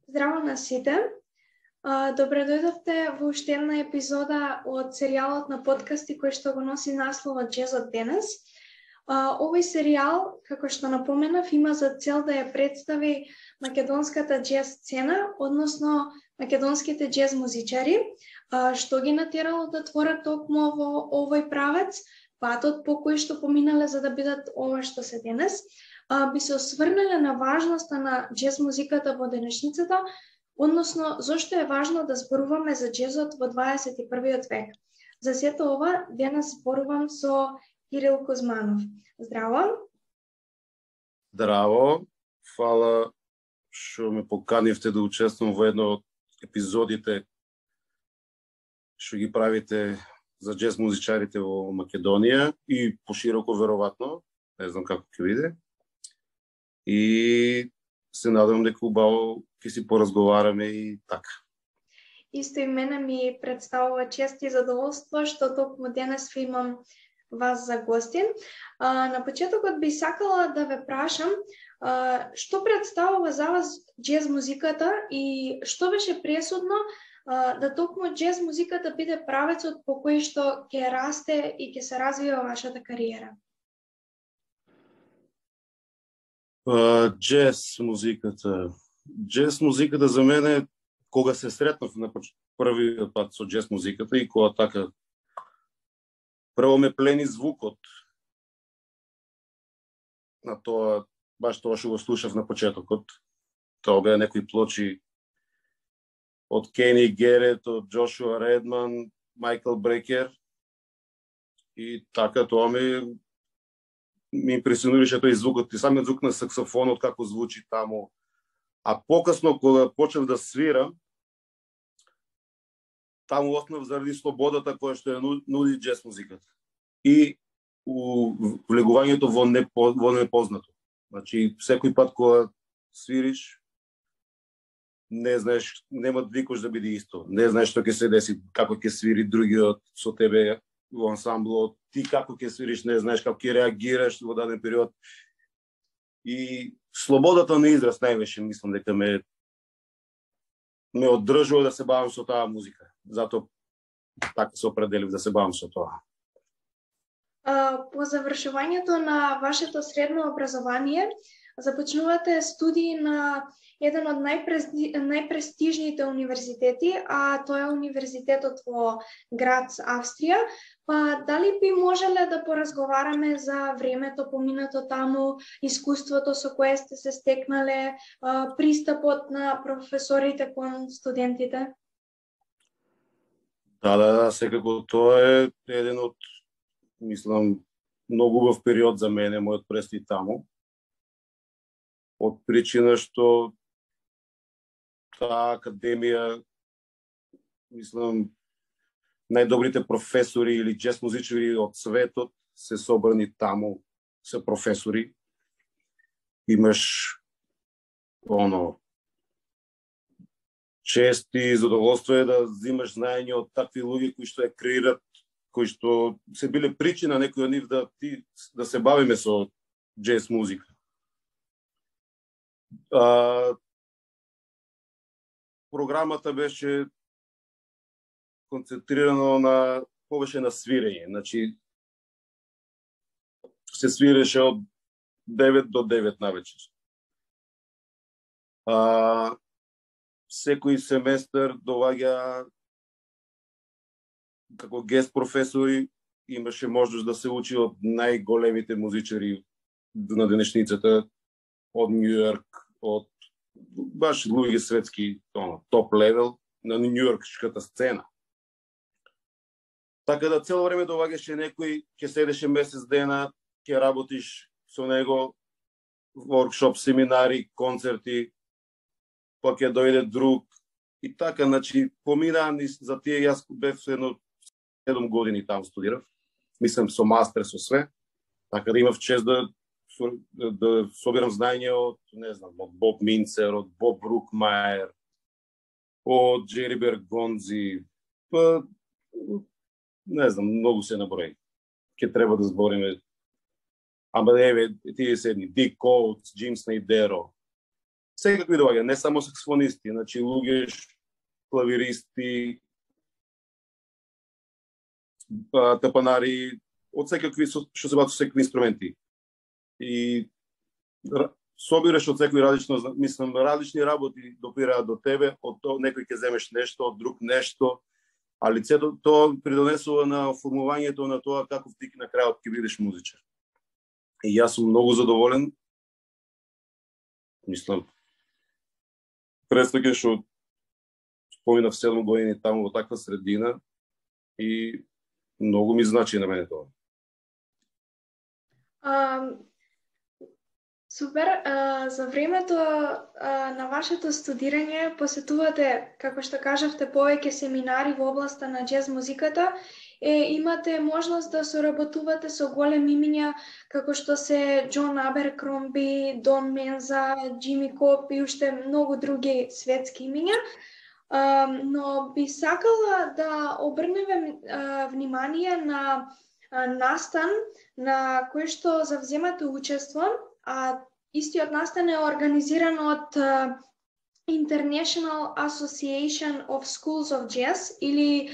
Здраво на сите. Добре дојдовте во уште една епизода од серијалот на подкасти кој што го носи насловот Джезот денес. Овој серијал, како што напоменав, има за цел да ја представи македонската джез сцена, односно македонските джез музичари, што ги натерало да творат токму во овој правец, патот по кој што поминале за да бидат ова што се денес. Би се осврнале на важноста на джез музиката во денешницата, односно зошто е важно да зборуваме за джезот во 21 век. За сето ова денес зборувам со Кирил Кузманов. Здраво! Здраво! Фала што ме поканивте да учествувам во едно од епизодите што ги правите за джез музичарите во Македонија и пошироко веројатно, не знам како ќе биде. И се надевам дека убаво ќе си поразговараме и така. Исто и мене ми представува чест и задоволство што токму денес имам вас за гостин. На почетокот би сакала да ве прашам што представува за вас джез музиката и што беше пресудно да токму джез музиката биде правецот по кој што ќе расте и ќе се развива вашата кариера? Джез музиката за мене, кога се сретнав на првиот пат со джез музиката и кога така прво ме плени звукот на тоа, баш тоа што го слушав на почетокот. Тоа беа некои плочи од Кени Герет, од Джошуа Редман, Майкл Брекер и така тоа ми импресионираше тој звукот и самиот звук на саксофонот како звучи таму. А покасно кога почнав да свирам, таму останав заради слободата која што ја нуди джез музиката. И влегувањето во непознато. Значи, секој пат кога свириш, не знаеш, нема да викаш да биде исто. Не знаеш што ќе се деси, како ќе свири другиот со тебе во ансамблот, ти како ќе свириш, не знаеш како ќе реагираш во даден период. И слободата на израз највеше, мислам дека ме оддржува да се бавам со таа музика. Затоа така се определив да се бавам со тоа. По завршувањето на вашето средно образование, започнувате студии на еден од најпрестижните универзитети, а тоа е универзитетот во Грац, Австрија. Па дали би можеле да поразговараме за времето поминато таму, искуството со кое сте се стекнале, пристапот на професорите кон студентите? Да, секако тоа е еден од, мислам, многу убав период за мене, мојот престој таму. Од причина што таа академија, мислам, најдобрите професори или джез музичари од светот се собрани таму, се професори. Имаш чест и задоволство е да взимаш знаење од такви луѓе кои што ја креират, кои што се биле причина некои од нив да се бавиме со джез музика. Програмата беше концентрирано повеќе на свирење. Значи, се свиреше од 9 до 9 навечер. Секој семестар доаѓа како гест професори, имаше можност да се учи од најголемите музичари на денешницата, од Њујорк, од баш луѓе светски топ левел на њујоркската сцена. Така да цело време доаѓаше некој, ќе седеше месец дена, ќе работиш со него, воркшоп, семинари, концерти, па ќе дојде друг. И така, значи, поминаа за тие, јас бев едно 7 години таму студирав. Мислам со мастер, со све. Така да имав чест да собирам знаење од, не знам, од Боб Минцер, од Боб Брукмајер, од Джери Бергонзи, па, не знам, многу се наброи. Ке треба да збориме. Ама еве, тие седни, Дик Коутс, Джим Снейдеро, секакви доаѓа, не само саксофонисти, значи луѓе клавиристи, тапанари, од секакви што се бават со секакви инструменти. И собираш од секој различно, мислам, различни работи допираат до тебе, од некој ќе земеш нешто, од друг нешто, а лицето тоа придонесува на формувањето на тоа каков ти на крајот ќе бидеш музичар. И јас сум многу задоволен. Мислам, представувај што поминав 7 години таму во таква средина и многу ми значи на мене тоа. Супер, за времето на вашето студирање посетувате, како што кажавте, повеќе семинари во областа на џез музиката, имате можност да соработувате со големи имиња како што се Џон Аберкромби, Дон Менза, Џими Коп и уште многу други светски имиња. Но би сакала да обрнеме внимание на настан на кој што завземате учество, а истиот настан е организиран од International Association of Schools of Jazz или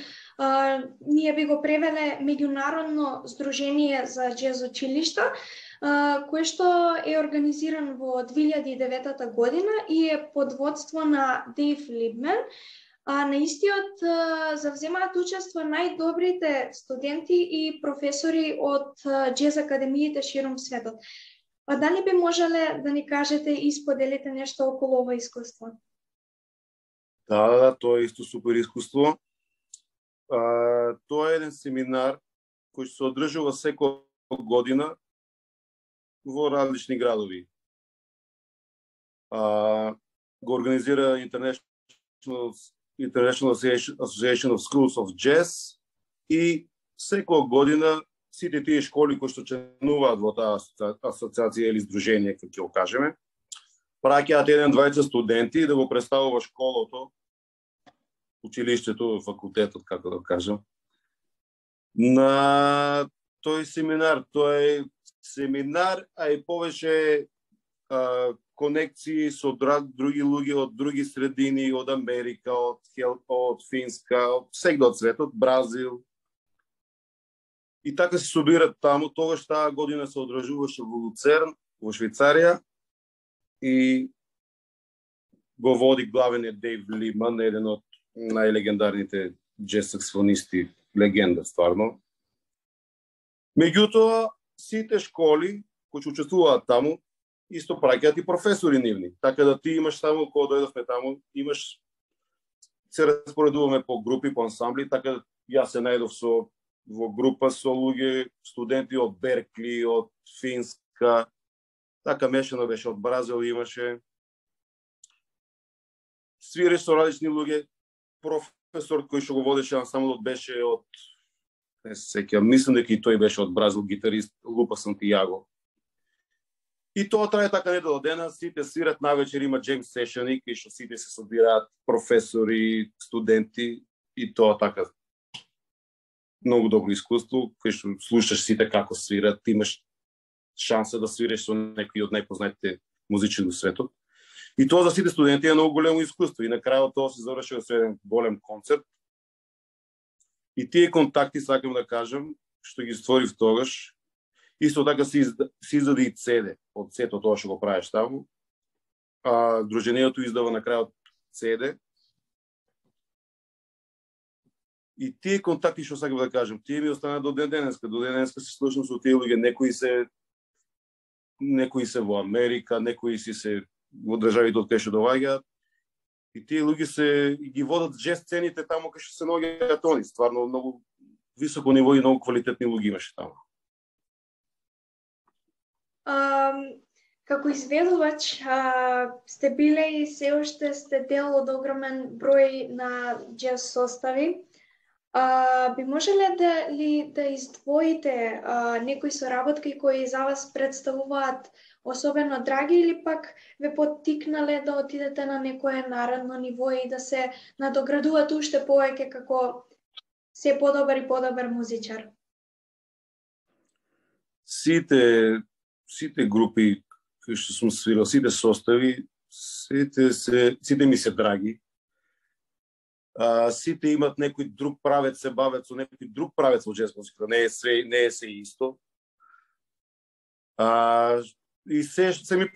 ние би го превеле Меѓународно здружение за џез училишта, кој што е организиран во 2009 година и е под водство на Дейв Либмен. На истиот завземаат учество најдобрите студенти и професори од џез академиите широм светот. Дали би можеле да ни кажете и споделите нешто околу ова искуство? Да, тоа е исто супер искуство. Тоа е еден семинар кој се одржува секоја година во различни градови. Го организира International Association of Schools of Jazz и секоја година сите тие школи кои што членуваат во таа асоциација или здружение, како ќе го кажеме, праќаат 1-2 студенти да го представува школото, училиштето, факултетот, како да кажам, на тој семинар. Тоа е семинар, а и повеќе конекции со други луѓе од други средини, од Америка, од Финска, од сегде од светот, Бразил. И така се собират таму. Тогаш таа година се одржуваше во Луцерн, во Швейцарија, и го води главниот Дейв Либман, еден од најлегендарните џез саксофонисти, легенда стварно. Меѓутоа, сите школи кои учествуваат таму, исто праќаат и професори нивни. Така да ти имаш таму, кога дојдовме таму, се распоредуваме по групи, по ансамбли, така да јас се најдов во група со луѓе, студенти од Беркли, од Финска, така мешано беше, од Бразил имаше. Свириш со различни луѓе, професор кој што го водеше ансамблот беше од, не се сеќавам, мислам дека и тој беше од Бразил, гитарист Лупа Сантијаго. И тоа трае така не до дена, сите свират, навечер има джем сешени, кај што сите се собираат, професори, студенти, и тоа така многу добро искуство, кај што слушаш сите како свират, имаш шанса да свириш со некои од најпознатите музичари во светот. И тоа за сите студенти е многу големо искуство. И на крајот тоа се завршува со еден голем концерт. И тие контакти, сакам да кажам, што ги створив тогаш, исто така се издаде и CD од сето тоа што го правиш таму. Дружението издава на крајот CD. И тие контакти што сакам да кажам, тие ми останаа до ден денеска. До ден денеска се слушам со тие луѓе, некои се во Америка, некои се во државите од кај што доаѓаат. И тие луѓе се ги водат џез сцените таму кај што се наоѓаат они. Стварно многу високо ниво и многу квалитетни луѓе имаше таму. Како изведувач сте биле и се уште сте дел од огромен број на џез состави. Би можеле да издвоите некои соработки кои за вас представуваат особено драги или пак ве поттикнале да отидете на некое наредно ниво и да се надоградувате уште повеќе како се подобар и подобар музичар? Сите групи кои што сум свирал, сите состави сите ми се драги. Сите имат некој друг правец, се бавец со некој друг правец во джез музика, не е се исто. И се ми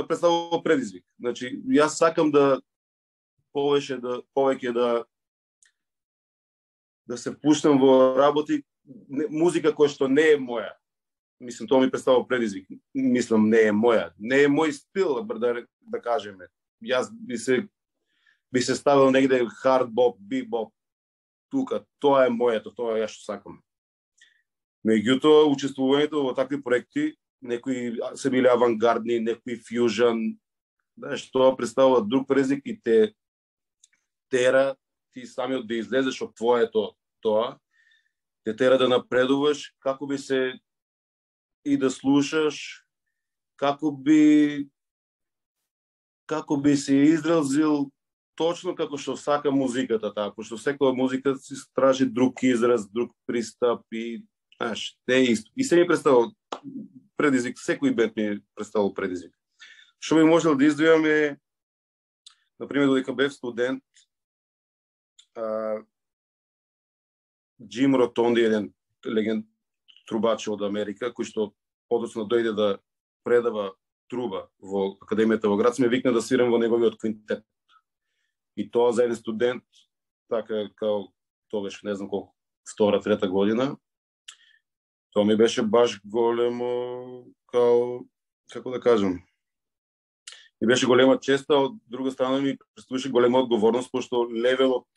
представува предизвик. Значи, јас сакам да повеќе да се пуштам во работи, музика која што не е моја. Мислам, тоа ми представува предизвик. Мислам, не е моја. Не е мој стил, да кажеме. Јас би се ставил негде хард боб, бибоп, тука. Тоа е моето, тоа е ја што сакам. Меѓутоа, учествувањето во такви проекти, некои се биле авангардни, некои фјужан, тоа представува друг предизвик и те тера ти самиот да излезеш од твоето тоа, те тера да напредуваш, како би се и да слушаш, како би се изразил точно како што сака музиката, таа, пошто секоја музика си тражи друг израз, друг пристап и не е исто. И се ми представува предизвик, секој бенд ми представува предизвик. Што би можел да издвојам е, например, додека бев студент, Джим Ротонди, еден легенд трубач од Америка, кој што подоцна дојде да предава труба во Академијата во град, ме викна да свирам во неговиот квинтет. И тоа за еден студент, така као тогаш, не знам колку, втора, трета година, тоа ми беше баш големо, како да кажам, ми беше голема честа, од друга страна ми представуваше голема одговорност, пошто левелот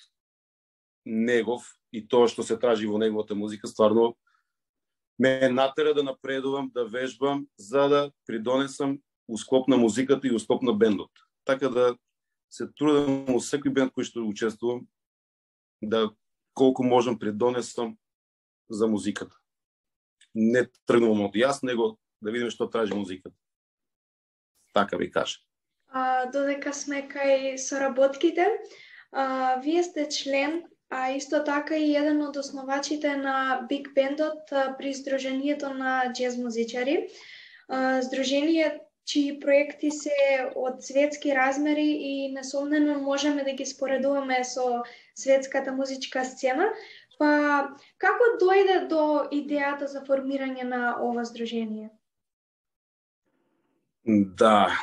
негов и тоа што се тражи во неговата музика стварно ме натера да напредувам, да вежбам, за да придонесам ускоп на музиката и ускоп на бендот. Така да се трудам во секој бенд кој што учествувам, да колку можам придонесам за музиката. Не тргнувам од јас, него да видиме што тражи музиката. Така ви кажа. Додека сме кај соработките, вие сте член, а исто така и еден од основачите на Биг Бендот при Сдруженијето на джез музичари. Сдружение чии проекти се од светски размери и несомнено можеме да ги споредуваме со светската музичка сцена. Па, како дојде до идејата за формирање на ова сдружение? Да,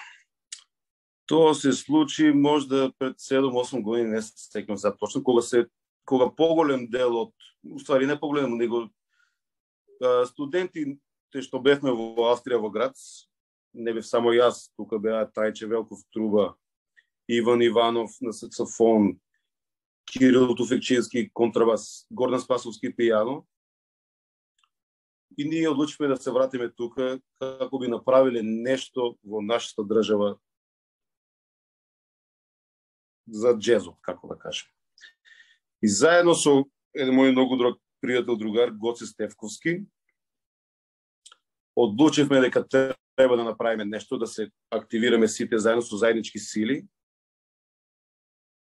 тоа се случи можда пред 7-8 години, не се сеќавам за точно, кога поголем дел од, уствари не поголем, него студентите што бевме во Австрија во град, не бев само јас, тука беа Трајче Велков труба, Иван Иванов на саксофон, Кирил Туфекчински контрабас, Гордан Спасовски пијано. И ние одлучивме да се вратиме тука како би направиле нешто во нашата држава за джезот, како да кажем. И заедно со еден мој многу друг пријател другар Гоце Стефковски одлучивме дека треба да направиме нешто, да се активираме сите заедно со заеднички сили.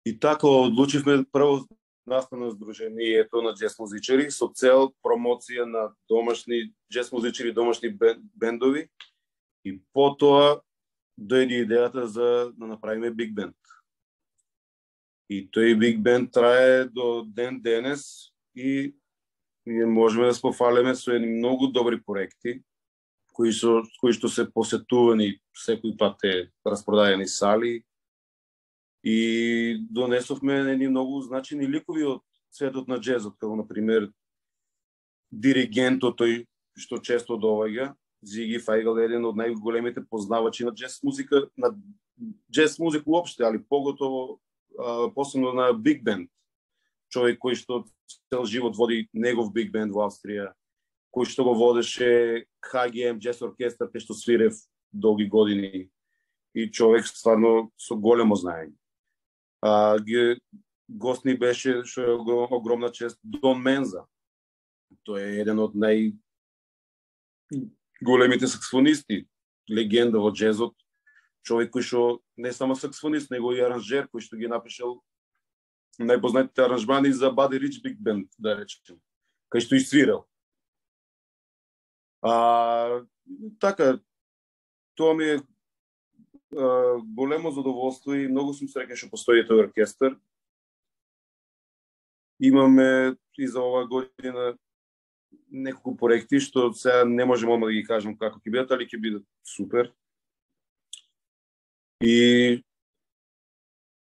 И така одлучивме прво настана Сдруженијето на джез музичари со цел промоција на домашни джез музичари, домашни бендови и потоа дојде идејата за да направиме Биг Бенд. И тој Биг Бенд трае до ден денес и ние можеме да се пофалиме со едни многу добри проекти кои што се посетувани секој пат е распродаени сали и донесовме едни многу значени ликови од светот на джезот, како например диригентот тој што често доаѓа, Зиги Фајгал е еден од најголемите познавачи на джез музика уопште, али поготово посебно на Биг Бенд. Човек кој што цел живот води негов Биг Бенд во Австрија, кој што го водеше HGM Джез оркестар, кај што свирев долги години и човек стварно со големо знаење. Гост ни беше, што е огромна чест, Дон Менза. Тој е еден од најголемите саксофонисти, легенда во джезот, човек кој што не само саксофонист, него и аранжер, кој што ги напишал најпознатите аранжмани за Buddy Rich Big Band, да речем, кај што свирал. Така, тоа ми е големо задоволство и многу сум среќен што постои тој оркестар. Имаме и за оваа година неколку проекти што сега не можам одма да ги кажам како ќе бидат, али ќе бидат супер. И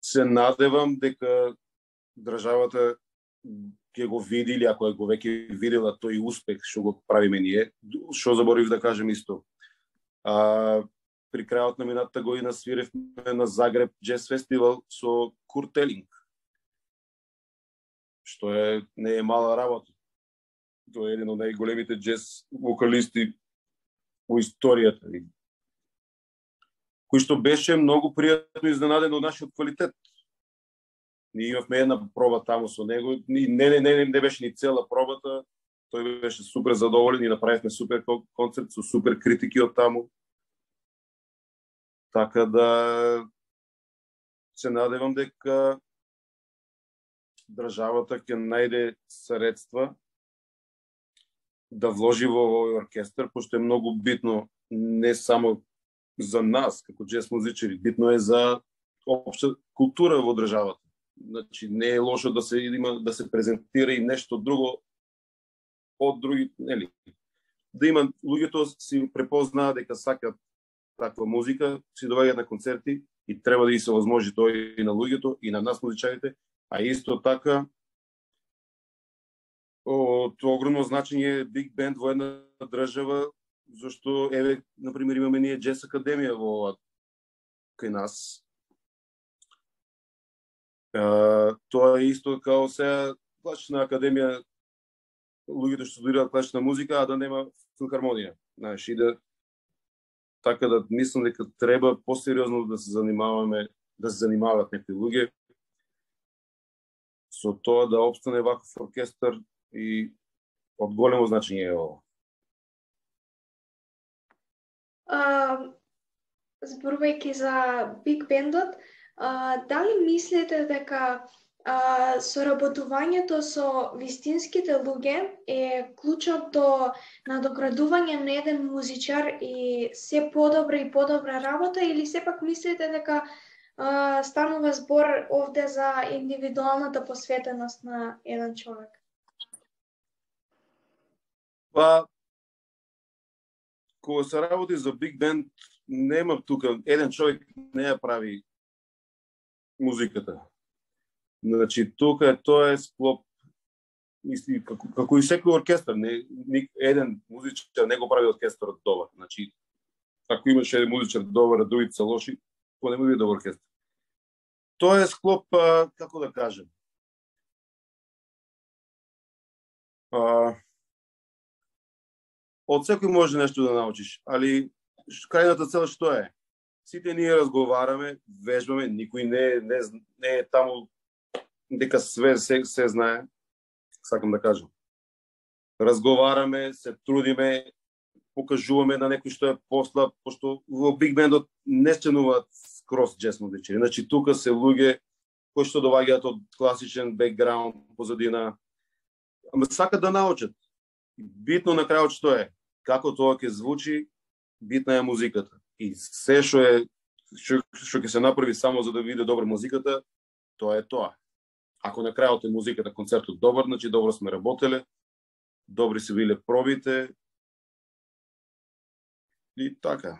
се надевам дека државата ќе го види, или ако го веќе видела тој успех што го правиме ние, што заборив да кажем исто. При крајот на минатата година свиревме на Загреб Джез Фестивал со Курт Елинг, што не е мала работа. Тој е еден од најголемите джез вокалисти во историјата, кој што беше многу пријатно изненаден од нашиот квалитет. Ние имавме една проба таму со него, не беше ни цела пробата, тој беше супер задоволен и направивме супер концерт со супер критики од таму. Така да се надевам дека државата ќе најде средства да вложи во овој оркестар, пошто е многу битно не само за нас како джез музичари, битно е за општа култура во државата. Значи не е лошо да се има да се презентира и нешто друго од други, нели? Да има луѓето си препознаат дека сакат таква музика, си доаѓаат на концерти и треба да ги се возможи тоа и на луѓето и на нас музичарите, а исто така од огромно значење биг бенд во една држава, зашто еве на пример имаме ние Джез Академија во кај нас. Тоа е исто као сега класична академија, луѓето што студираат класична музика, а да нема филхармонија. Знаеш, и да така да мислам дека треба посериозно да се занимаваат некои луѓе со тоа да опстане ваков оркестар и од големо значење е ово. Зборувајќи за биг бендот, дали мислите дека соработувањето со вистинските луѓе е клучот до надоградување на еден музичар и се подобра и подобра работа, или сепак мислите дека станува збор овде за индивидуалната посветеност на еден човек? Па, кога се работи за биг бенд, нема тука, еден човек не ја прави музиката. Значи, тука тоа е склоп, како и секој оркестар, еден музичар не го прави оркестарот добар. Значи, ако имаш еден музичар добар, а другите се лоши, тоа не може да биде добар оркестар. Тоа е склоп, како да кажем, од секој може нешто да научиш, али крајната цел што е? Сите ние разговараме, вежбаме, никој не е таму дека се знае, сакам да кажам. Разговараме, се трудиме, покажуваме на некој што е послаб, пошто во биг бендот не членуваат скроз джез музичари. Значи тука се луѓе кои што доаѓаат од класичен бекграунд, позадина, ама сакат да научат. Битно на крајот што е? Како тоа ќе звучи, битна е музиката. И се што ќе се направи само за да биде добра музиката, тоа е тоа. Ако на крајот е музиката, концертот добар, значи добро сме работеле, добри се биле пробите и така.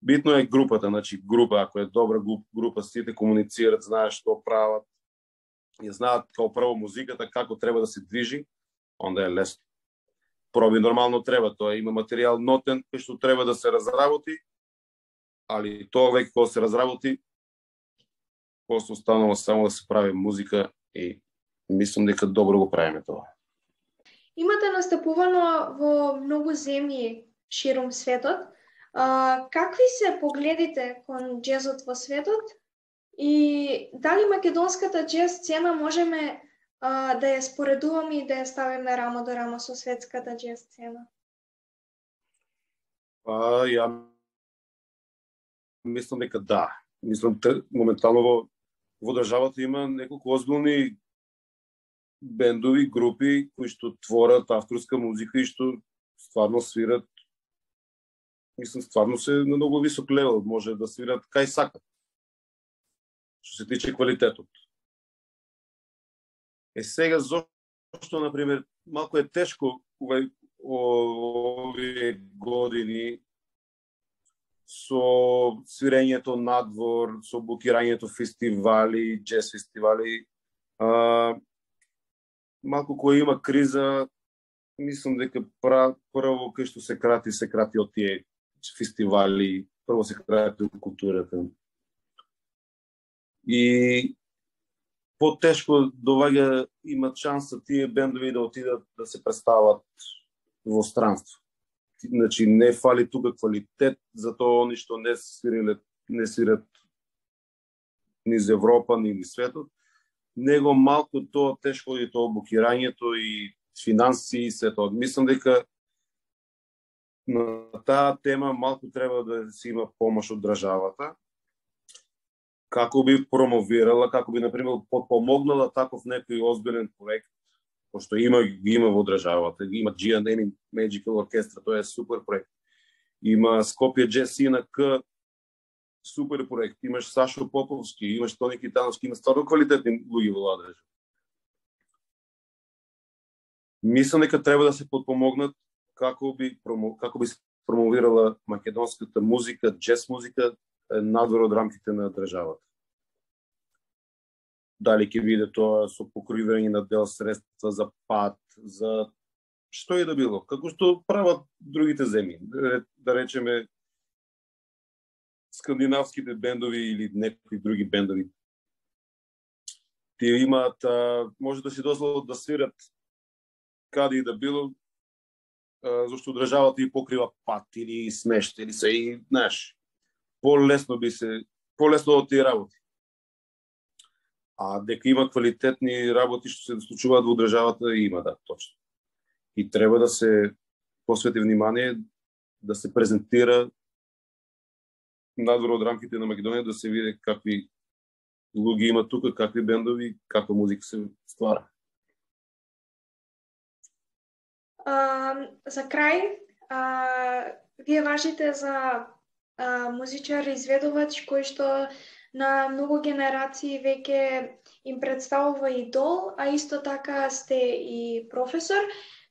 Битно е групата, значи група, ако е добра група, сите комуницираат, знаат што прават, и знаат као прво музиката, како треба да се движи, онда е лесно. Проби нормално треба, тоа има материјал нотен, кој што треба да се разработи, али тоа веќе кога се разработи, просто останува само да се прави музика и мислам дека добро го правиме тоа. Имате настапувано во многу земји широм светот. Какви се погледите кон джезот во светот и дали македонската джез сцена можеме да ја споредуваме и да ја ставиме рамо до рамо со светската джез сцена? Ја мислам дека да. Мислам моментално во државата има неколку озбилни бендови, групи кои што творат авторска музика и што стварно свират мислам, стварно се на многу висок левел, може да свират кај сакат. Што се тиче квалитетот. Сега, зошто, например, малку е тешко овие години со свирењето надвор, со букирањето фестивали, джез фестивали, малку кој има криза, мислам дека прво кај што се крати од тие фестивали, прво се крати од културата. И потешко доваѓа, имат шанса тие бендови да отидат да се представат во странство. Значи, не фали тука квалитет, затоа они што не свират низ Европа, ни светот, него малку тоа тешко и тоа букирањето и финанси и се тоа. Мислам дека на таа тема малку треба да се има помош од државата, како би промовирала, како би, например, подпомогнала таков некој озбилен проект, пошто има во државата. Има G&M Magical Orchestra, тоа е супер проект. Има Скопје Jazz CNK, супер проект. Имаш Сашо Поповски, имаш Тони Китановски, има стварно квалитетни луѓе во оваа држава. Мислам дека треба да се подпомогнат како би се промовирала македонската музика, джез музика, надвор од рамките на државата. Дали ќе биде тоа со покривање на дел средства за пат, за што и да било, како што прават другите земји. Да речеме, скандинавските бендови или некои други бендови. Тие имаат, може да си дозволат да свират каде и да било, зашто државата и покрива пат или смеште, или се и, знаеш, полесно од тие работи. А дека има квалитетни работи што се случуваат во државата, има, да, точно. И треба да се посвети внимание, да се презентира надвор од рамките на Македонија, да се види какви луѓе има тука, какви бендови, каква музика се ствара. За крај, вие важите за музичар изведувач кој што на многу генерации веќе им представува идол, а исто така сте и професор.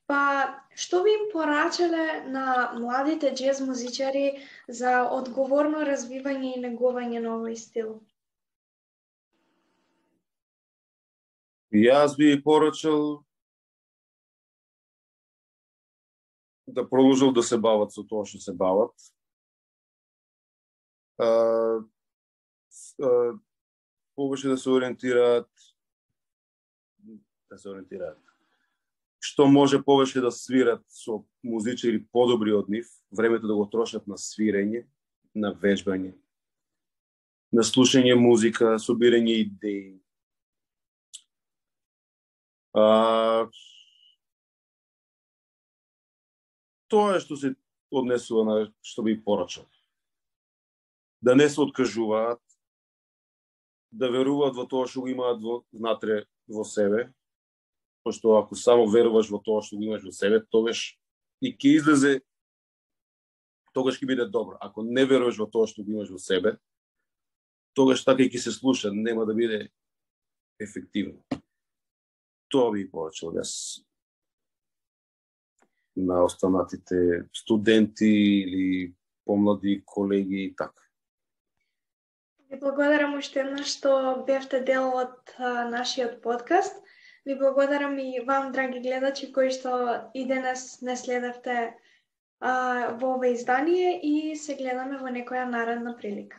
Па, што би им порачале на младите джез музичари за одговорно развивање и негување на овој стил? Јас би порачал да продолжат да се бават со тоа што се бават. Повеќе да се ориентираат, што може повеќе да свират со музичари подобри од нив, времето да го трошат на свирење, на вежбање, на слушање музика, собирање идеи. Тоа е што се однесува на што би порачал. Да не се откажуваат, да веруваат во тоа што го имаат внатре во себе, пошто ако само веруваш во тоа што го имаш во себе, тогаш и ќе излезе, тогаш ќе биде добро. Ако не веруваш во тоа што го имаш во себе, тогаш така и ќе се слуша, нема да биде ефективно. Тоа би порачал јас на останатите студенти или помлади колеги и така. Ви благодарам уште еднаш што бевте дел од нашиот подкаст. Ви благодарам и вам, драги гледачи, кои што и денес не следевте во ова издание и се гледаме во некоја наредна прилика.